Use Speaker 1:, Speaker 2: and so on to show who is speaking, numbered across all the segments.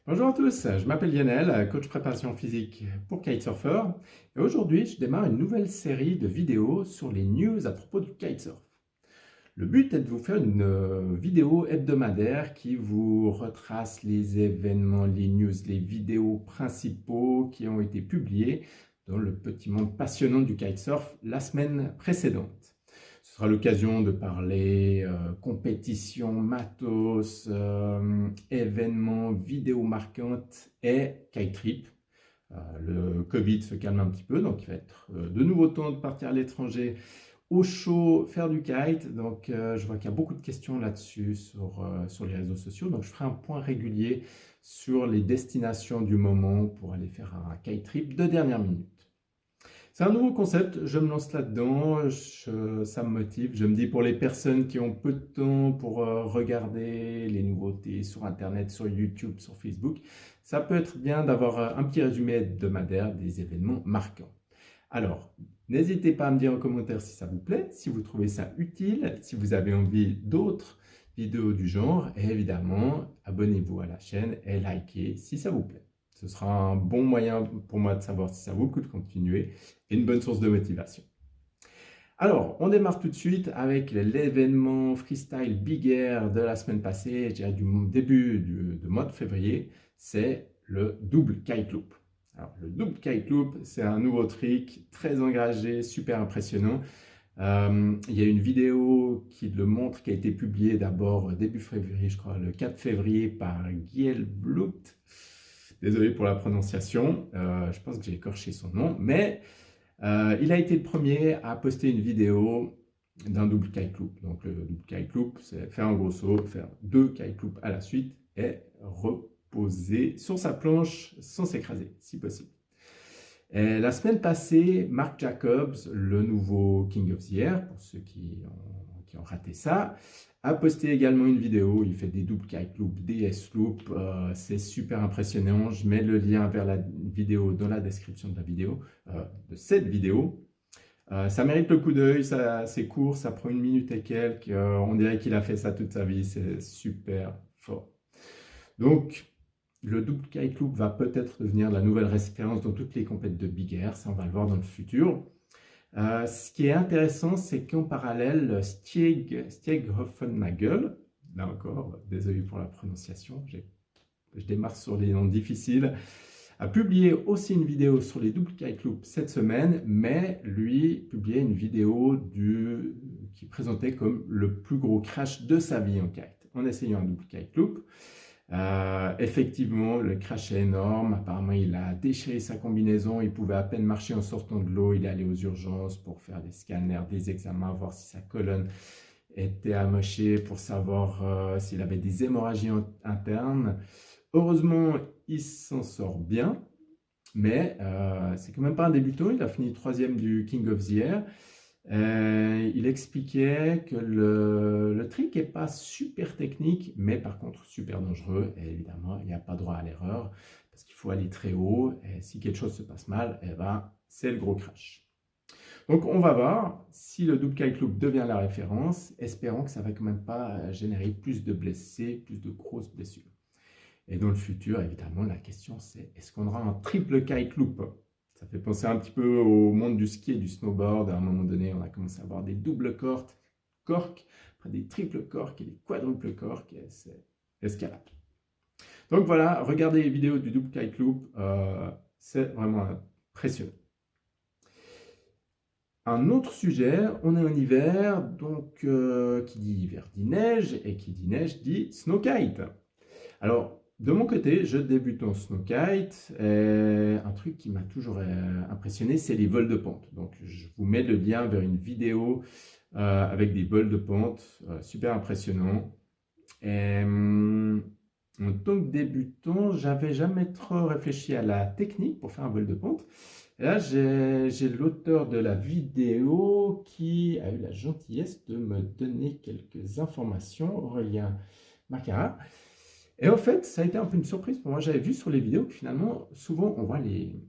Speaker 1: Bonjour à tous, je m'appelle Lionel, coach préparation physique pour kitesurfer et aujourd'hui je démarre une nouvelle série de vidéos sur les news à propos du kitesurf. Le but est de vous faire une vidéo hebdomadaire qui vous retrace les événements, les news, les vidéos principaux qui ont été publiés dans le petit monde passionnant du kitesurf la semaine précédente. Ce sera l'occasion de parler compétition, matos, événements, vidéos marquantes et kite trip. Le Covid se calme un petit peu, donc il va être de nouveau temps de partir à l'étranger au chaud, faire du kite. Donc je vois qu'il y a beaucoup de questions là-dessus sur les réseaux sociaux. Donc je ferai un point régulier sur les destinations du moment pour aller faire un kite trip de dernière minute. C'est un nouveau concept, je me lance là-dedans, ça me motive. Je me dis pour les personnes qui ont peu de temps pour regarder les nouveautés sur Internet, sur YouTube, sur Facebook, ça peut être bien d'avoir un petit résumé hebdomadaire des événements marquants. Alors, n'hésitez pas à me dire en commentaire si ça vous plaît, si vous trouvez ça utile, si vous avez envie d'autres vidéos du genre, et évidemment, abonnez-vous à la chaîne et likez si ça vous plaît. Ce sera un bon moyen pour moi de savoir si ça vaut le coup de continuer et une bonne source de motivation. Alors, on démarre tout de suite avec l'événement freestyle Big Air de la semaine passée, je dirais du début de mois de février, c'est le double kite loop. Alors, le double kite loop, c'est un nouveau trick très engagé, super impressionnant. Il y a une vidéo qui le montre, qui a été publiée d'abord début février, je crois, le 4 février par Giel Blut. Désolé pour la prononciation, je pense que j'ai écorché son nom, mais il a été le premier à poster une vidéo d'un double kite loop. Donc le double kite loop, c'est faire un gros saut, faire deux kite loops à la suite et reposer sur sa planche sans s'écraser, si possible. Et la semaine passée, Mark Jacobs, le nouveau King of the Air, pour ceux qui ont raté ça, a posté également une vidéo. Il fait des double kite loops, des S-loops. C'est super impressionnant. Je mets le lien vers la vidéo dans la description de la vidéo, de cette vidéo. Ça mérite le coup d'œil, c'est court, ça prend 1 minute et quelques. On dirait qu'il a fait ça toute sa vie, c'est super fort. Donc, le double kite loop va peut-être devenir la nouvelle référence dans toutes les compétitions de Big Air, ça on va le voir dans le futur. Ce qui est intéressant, c'est qu'en parallèle, Stieg Hoffenagel, là encore, désolé pour la prononciation, je démarre sur les noms difficiles, a publié aussi une vidéo sur les double kite loops cette semaine, mais lui publiait une vidéo qui présentait comme le plus gros crash de sa vie en kite, en essayant un double kite loop. Effectivement, le crash est énorme. Apparemment, il a déchiré sa combinaison. Il pouvait à peine marcher en sortant de l'eau. Il est allé aux urgences pour faire des scanners, des examens, voir si sa colonne était amochée, pour savoir s'il avait des hémorragies internes. Heureusement, il s'en sort bien, mais c'est quand même pas un débutant. Il a fini 3e du King of the Air. Il expliquait que le trick n'est pas super technique, mais par contre super dangereux. Et évidemment, il n'y a pas droit à l'erreur parce qu'il faut aller très haut. Et si quelque chose se passe mal, eh ben, c'est le gros crash. Donc, on va voir si le double kite loop devient la référence. Espérons que ça ne va quand même pas générer plus de blessés, plus de grosses blessures. Et dans le futur, évidemment, la question c'est, est-ce qu'on aura un triple kite loop? Ça fait penser un petit peu au monde du ski et du snowboard. À un moment donné, on a commencé à avoir des doubles corks, après des triples corks et des quadruples corks, et c'est escalade. Donc voilà, regardez les vidéos du double kite loop, c'est vraiment impressionnant. Un autre sujet, on est en hiver, donc qui dit hiver dit neige, et qui dit neige dit snowkite. Alors, de mon côté, je débute en snowkite, et un truc qui m'a toujours impressionné, c'est les vols de pente. Donc, je vous mets le lien vers une vidéo avec des vols de pente, super impressionnant. Et, en tant que débutant, j'avais jamais trop réfléchi à la technique pour faire un vol de pente. Et là, j'ai l'auteur de la vidéo qui a eu la gentillesse de me donner quelques informations, Aurélien Macara. Et en fait, ça a été un peu une surprise pour moi. J'avais vu sur les vidéos que finalement, souvent, on voit les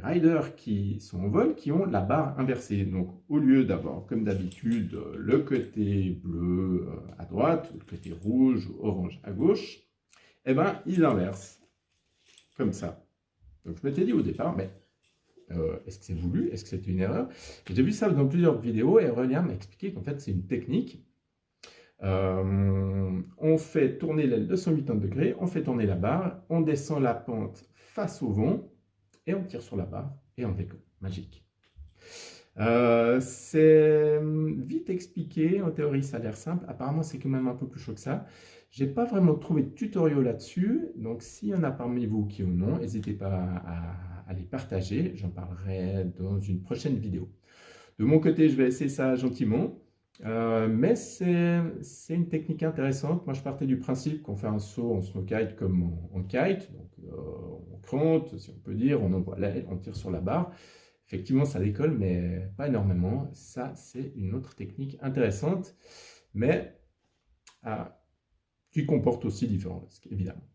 Speaker 1: riders qui sont en vol qui ont la barre inversée. Donc, au lieu d'avoir, comme d'habitude, le côté bleu à droite, le côté rouge ou orange à gauche, eh ben, ils inversent. comme ça. Donc je m'étais dit au départ, mais est-ce que c'est voulu? Est-ce que c'est une erreur? J'ai vu ça dans plusieurs vidéos et Aurélien m'a expliqué qu'en fait c'est une technique. On fait tourner l'aile de 180 degrés, on fait tourner la barre, on descend la pente face au vent et on tire sur la barre et on décolle. Magique. C'est vite expliqué, en théorie ça a l'air simple, apparemment c'est quand même un peu plus chaud que ça. J'ai pas vraiment trouvé de tutoriel là-dessus, donc s'il y en a parmi vous qui ou non, n'hésitez pas à les partager, j'en parlerai dans une prochaine vidéo. De mon côté, je vais essayer ça gentiment, mais c'est une technique intéressante. Moi je partais du principe qu'on fait un saut en snowkite comme en kite, donc on cronte, si on peut dire, on envoie l'aile, on tire sur la barre. Effectivement, ça décolle, mais pas énormément. Ça, c'est une autre technique intéressante, mais qui comporte aussi différents risques, évidemment.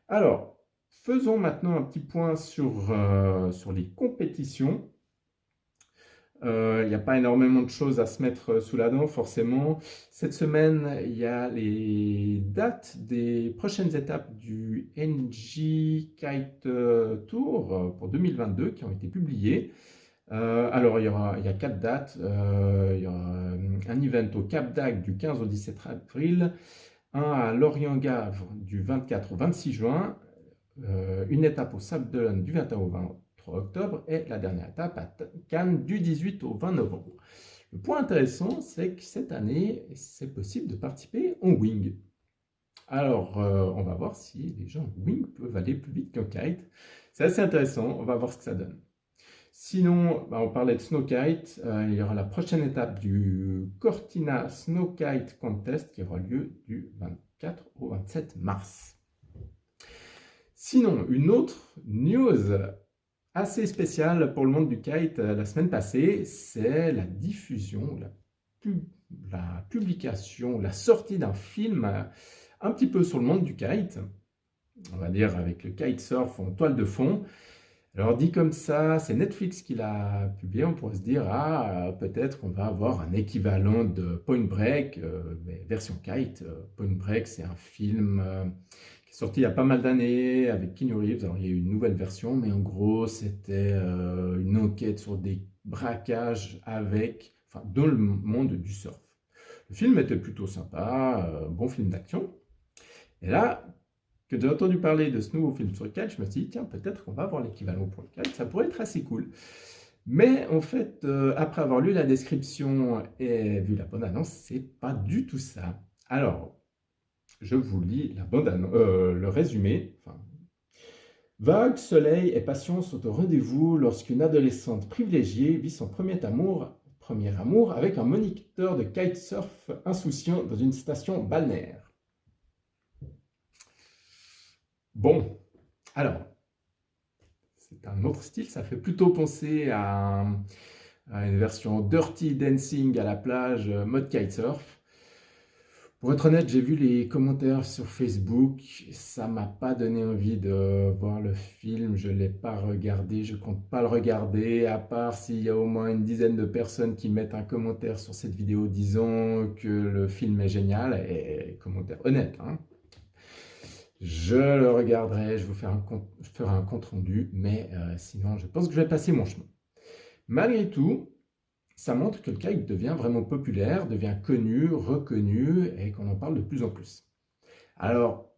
Speaker 1: Alors, faisons maintenant un petit point sur les compétitions. Il n'y a pas énormément de choses à se mettre sous la dent, forcément. Cette semaine, il y a les dates des prochaines étapes du NG Kite Tour pour 2022 qui ont été publiées. Alors, il y a 4 dates. Il y aura un event au Cap d'Agde du 15 au 17 avril, un à Lorient-Gavre du 24 au 26 juin, une étape au Sable d'Olonne du 21 au 23 octobre et la dernière étape à Cannes du 18 au 20 novembre. Le point intéressant, c'est que cette année, c'est possible de participer en wing. Alors, on va voir si les gens en wing peuvent aller plus vite qu'en kite. C'est assez intéressant, on va voir ce que ça donne. Sinon, on parlait de snowkite, il y aura la prochaine étape du Cortina Snowkite Contest qui aura lieu du 24 au 27 mars. Sinon, une autre news assez spéciale pour le monde du kite la semaine passée, c'est la diffusion, la publication, la sortie d'un film un petit peu sur le monde du kite, on va dire avec le kitesurf en toile de fond. Alors dit comme ça, c'est Netflix qui l'a publié, on pourrait se dire, peut-être qu'on va avoir un équivalent de Point Break, mais version kite. Point Break, c'est un film qui est sorti il y a pas mal d'années avec Keanu Reeves. Alors il y a eu une nouvelle version, mais en gros, c'était une enquête sur des braquages dans le monde du surf. Le film était plutôt sympa, bon film d'action. Et là, que j'ai entendu parler de ce nouveau film sur le kite, je me suis dit, tiens, peut-être qu'on va avoir l'équivalent pour le kite, ça pourrait être assez cool. Mais en fait, après avoir lu la description et vu la bande-annonce, c'est pas du tout ça. Alors, je vous lis le résumé. Vague, soleil et passion sont au rendez-vous lorsqu'une adolescente privilégiée vit son premier amour avec un moniteur de kitesurf insouciant dans une station balnéaire. Bon, alors, c'est un autre style, ça fait plutôt penser à une version Dirty Dancing à la plage mode kitesurf. Pour être honnête, j'ai vu les commentaires sur Facebook, ça m'a pas donné envie de voir le film, je l'ai pas regardé, je compte pas le regarder, à part s'il y a au moins une dizaine de personnes qui mettent un commentaire sur cette vidéo disant que le film est génial, et commentaire honnête, hein. Je le regarderai, je vous ferai un compte rendu, mais sinon je pense que je vais passer mon chemin. Malgré tout, ça montre que le kite devient vraiment populaire, devient connu, reconnu et qu'on en parle de plus en plus. Alors,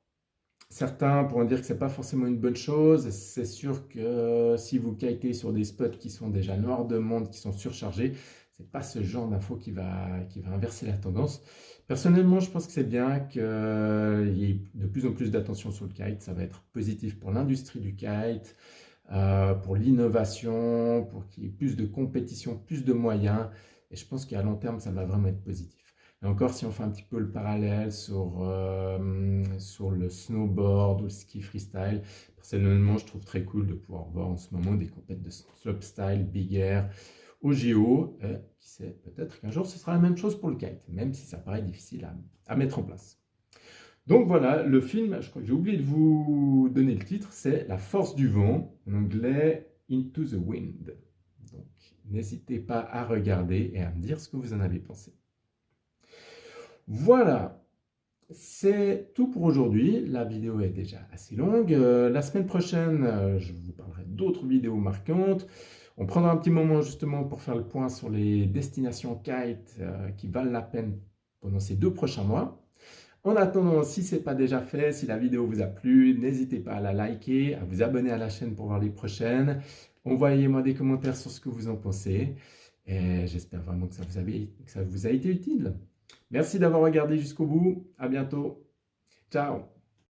Speaker 1: certains pourront dire que ce n'est pas forcément une bonne chose. C'est sûr que si vous kitez sur des spots qui sont déjà noirs de monde, qui sont surchargés, ce n'est pas ce genre d'info qui va inverser la tendance. Personnellement, je pense que c'est bien qu'il y ait de plus en plus d'attention sur le kite. Ça va être positif pour l'industrie du kite, pour l'innovation, pour qu'il y ait plus de compétition, plus de moyens. Et je pense qu'à long terme, ça va vraiment être positif. Et encore, si on fait un petit peu le parallèle sur le snowboard ou le ski freestyle, personnellement, je trouve très cool de pouvoir voir en ce moment des compétitions de slopestyle, big air, au JO. Qui sait, peut-être qu'un jour, ce sera la même chose pour le kite, même si ça paraît difficile à mettre en place. Donc voilà, le film, je crois que j'ai oublié de vous donner le titre, c'est La force du vent, en anglais Into the Wind. Donc n'hésitez pas à regarder et à me dire ce que vous en avez pensé. Voilà, c'est tout pour aujourd'hui. La vidéo est déjà assez longue. La semaine prochaine, je vous parlerai d'autres vidéos marquantes. On prendra un petit moment justement pour faire le point sur les destinations kite qui valent la peine pendant ces 2 prochains mois. En attendant, si ce n'est pas déjà fait, si la vidéo vous a plu, n'hésitez pas à la liker, à vous abonner à la chaîne pour voir les prochaines. Envoyez-moi des commentaires sur ce que vous en pensez. Et j'espère vraiment que ça vous a été utile. Merci d'avoir regardé jusqu'au bout. À bientôt. Ciao.